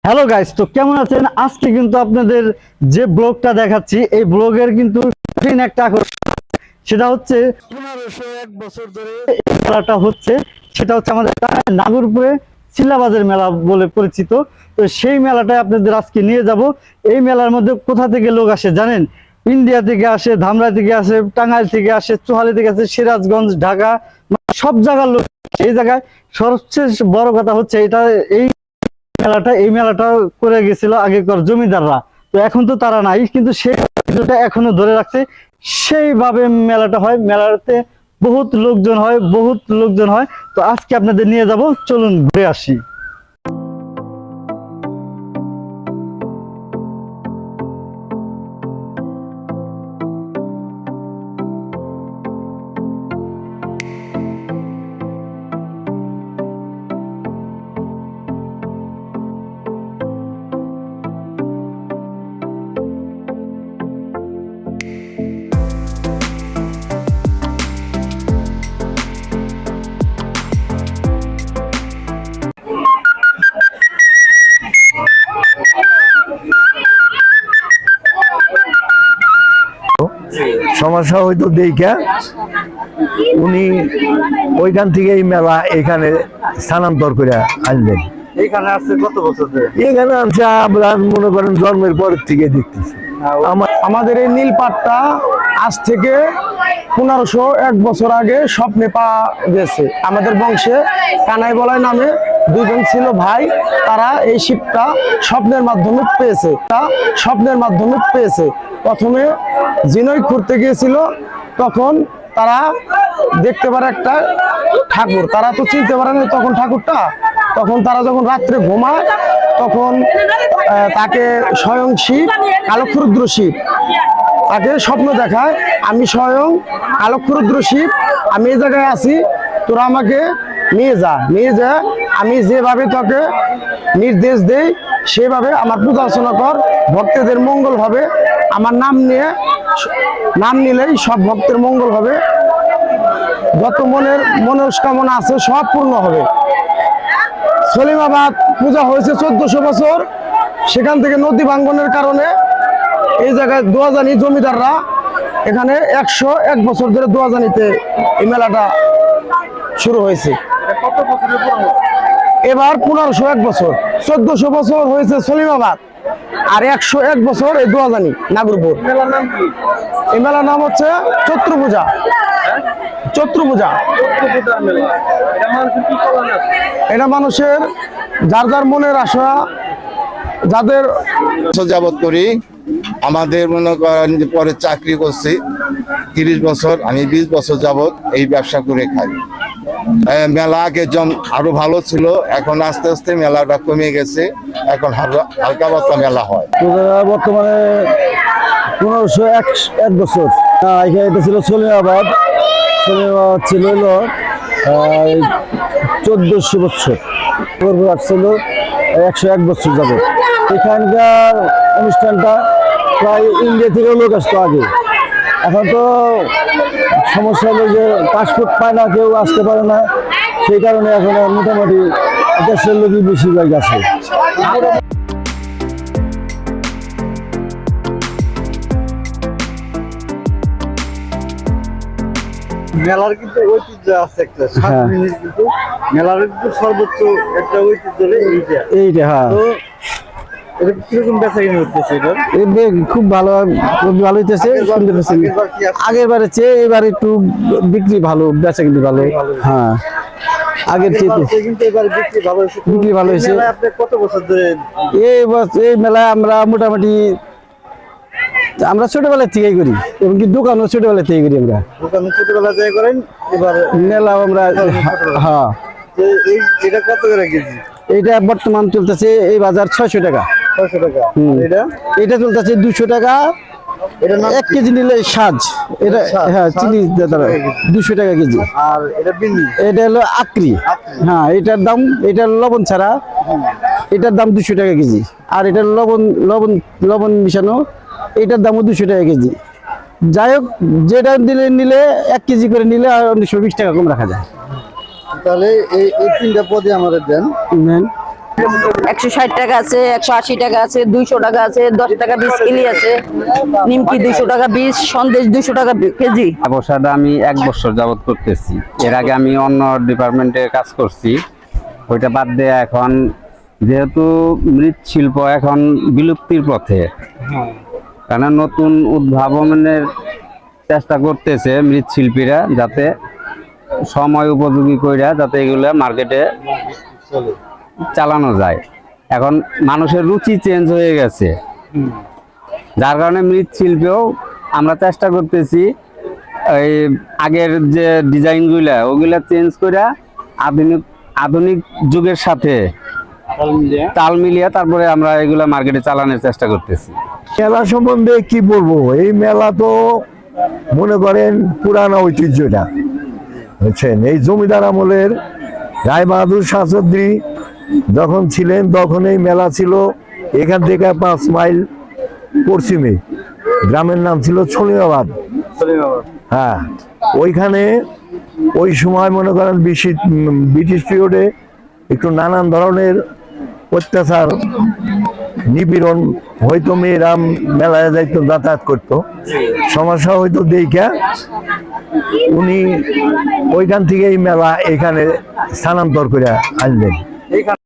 Hello guys, তো কেমন আছেন? আজকে কিন্তু আপনাদের যে ব্লগটা দেখাচ্ছি এই ব্লগের কিন্তু একটা আকর্ষণ, সেটা হচ্ছে 1501 বছর ধরে এই মেলাটা হচ্ছে। সেটা হচ্ছে আমাদের নাগরপুরে চিল্লাবাজার মেলা বলে পরিচিত। তো সেই মেলাটায় আপনাদের আজকে নিয়ে যাব। এই মেলার মধ্যে কোথা থেকে লোক আসে জানেন? ইন্ডিয়া থেকে আসে, ধামরা থেকে আসে, টাঙ্গাইল থেকে আসে, চুহালি থেকে আসে, সিরাজগঞ্জ, ঢাকা, সব জায়গার লোক। এই জায়গায় সবচেয়ে বড় কথা হচ্ছে এই মেলাটা করে গেছিল আগেকার জমিদাররা। তো এখন তো তারা নাই, কিন্তু সেই ঐতিহ্যটা এখনো ধরে রাখছে। সেইভাবে মেলাটা হয়, মেলাতে বহুত লোকজন হয়। তো আজকে আপনাদের নিয়ে যাব, চলুন ঘুরে আসি। সমস্যা হয়তো দেখা উনি ওইখান থেকে এই মেলা এখানে স্থানান্তর করে আনলেন। এখানে আসছে কত বছর ধরে? এখানে আনছে আমরা মনে করেন জন্মের পর থেকে দেখতেছি। আমাদের এই নীলপাটটা আজ থেকে 1501 বছর আগে স্বপ্নে পাওয়া গেছে। আমাদের বংশে কানাই বলাই নামে দুজন ছিল ভাই, তারা এই শিবটা স্বপ্নের মাধ্যমে পেয়েছে। প্রথমে জিনই ঘুরতে গিয়েছিল, তখন তারা দেখতে পারে একটা ঠাকুর, তারা তো চিনতে পারে না তখন ঠাকুরটা। তখন তারা যখন রাত্রে ঘুমায় তখন তাকে স্বয়ং শিব, কালক্ষরুদ্র শিব তাকে স্বপ্ন দেখায়, আমি স্বয়ং কালক্ষরুদ্র শিব, আমি এই জায়গায় আছি, তোরা আমাকে নিয়ে যা আমি যেভাবে তোকে নির্দেশ দেই সেভাবে আমার পূজা অর্চনা কর, ভক্তদের মঙ্গল হবে। আমার নাম নিলেই সব ভক্তের মঙ্গল হবে, যত মনের মনস্কামনা আছে সব পূর্ণ হবে। সলিমাবাদ পূজা হয়েছে 1400 বছর। সেখান থেকে নদী ভাঙ্গনের কারণে এই জায়গায় দোয়াজানি জমিদাররা এখানে 101 বছর ধরে দোয়াজানিতে এই মেলাটা শুরু হয়েছে। এবার 1501 বছর, 1400 বছর হয়েছে সলিমাবাদ, আর 101 বছর এই দোয়াজানি নাগরপুর। এই মেলার নাম হচ্ছে চৈত্র পূজা। এটা মানুষের যার যার মনের আশা, যাদের যাবত করি। আমাদের মনে করেন যে পরে চাকরি করছি 30 বছর, আমি 20 বছর যাবত এই ব্যবসা করে খাই। মেলা আগে আরো ভালো ছিল, এখন আস্তে আস্তে মেলাটা কমে গেছে, এখন হালকা পাতলা মেলা হয়। বর্তমানে 1501 বছর এখানে এটা ছিল সলিমাবাদ ছিল হলো 1400 বছর ছিল 101 বছর যাবে। এখানকার অনুষ্ঠানটা প্রায় ইন্ডিয়া থেকেও লোক আসতো আগে। এখন তো সমস্যা হলো যে পাসপোর্ট পায় না, কেউ আসতে পারে না, সেই কারণে এখন মোটামুটি দেশের লোকই বেশিরভাগ আছে। মেলার কিন্তু ঐতিহ্য আছে একটা, 7 মিনিট কিন্তু মেলার কিন্তু সর্বোচ্চ একটা ঐতিহ্য এইটা হ্যাঁ, তো এটা কিরকম বেচা কিনে হচ্ছে? এটা খুব ভালো হইতেছে। আগের বারে চেয়ে এবার একটু বিক্রি ভালো, বেচা কিন্তু ভালো। হ্যাঁ, আগের চেয়ে কিন্তু এবার বিক্রি ভালো হয়েছে। আপনি কত বছর ধরে এই মেলায় আমরা মোটামুটি ছোটবেলা থেকেই করি, এবং কি দোকানও ছোটবেলা থেকে করি। আমরা দোকান ছোটবেলা থেকে করেন, এবার মেলা আমরা হ্যাঁ। এটা কত করে কেজি? এইটা বর্তমান চলতেছে এই বাজার 600 টাকা। 600 টাকা। এটা চলতেছে 200 টাকা। এটা 1 কেজি নিলে সাজ, এটা হ্যাঁ চিনি 200 টাকা কেজি। আর এটা বিন্নি, এটা হলো আকরি। হ্যাঁ, এটার দাম, এটা লবণ ছাড়া, এটার দাম 200 টাকা কেজি। আর এটা লবণ মিশানো, এটার দামও 200 টাকা কেজি। যাই হোক, যেটা নিলে 1 কেজি করে নিলে আর 120 টাকা কম রাখা যায়। তাহলে এই 3টা পদে আমাদের দেন। 160 টাকা আছে, 180 টাকা আছে, 200 টাকা আছে, 10 টাকা 20 কিলি আছে, নিমকি 200 টাকা 20, সন্দেশ 200 টাকা কেজি। ব্যবসাটা আমি 1 বছর যাবত করতেছি। এর আগে আমি অন্য ডিপার্টমেন্টে কাজ করছি, ওইটা বাদ দিয়ে এখন যেহেতু মৃৎশিল্প এখন বিলুপ্তির পথে, কারণ নতুন উদ্ভাবনের চেষ্টা করতেছে মৃৎশিল্পীরা, যাতে সময় উপযোগী কইরা যাতে এগুলা মার্কেটে চালানো যায়। এখন মানুষের রুচি চেঞ্জ হয়ে গেছে, যার কারণে মৃৎশিল্পেও আমরা চেষ্টা করতেছি এই আগের যে ডিজাইনগুলা ওগুলা চেঞ্জ করে আধুনিক যুগের সাথে তাল মিলিয়ে তারপরে আমরা এগুলা মার্কেটে চালানোর চেষ্টা করতেছি। মেলা সম্বন্ধে কি বলবো, এই মেলা তো মনে করেন পুরানো ঐতিহ্যটা, বুঝছেন। এই জমিদার আমলের রায় বাহাদুর শাস্ত্রী যখন ছিলেন তখন এই মেলা ছিল এখান থেকে 5 মাইল পশ্চিমে, গ্রামের নাম ছিল ছলিমাবাদ। হ্যাঁ, ওইখানে ওই সময় মনে করেন ব্রিটিশ পিরিয়ডে একটু নানান ধরনের অত্যাচার নিপীড়ন হয়তো, মেয়েরা মেলায় যাইতো, যাতায়াত করতো, সমস্যা হয়তো দেখা উনি ওইখান থেকে এই মেলা এখানে স্থানান্তর করে আনলেন।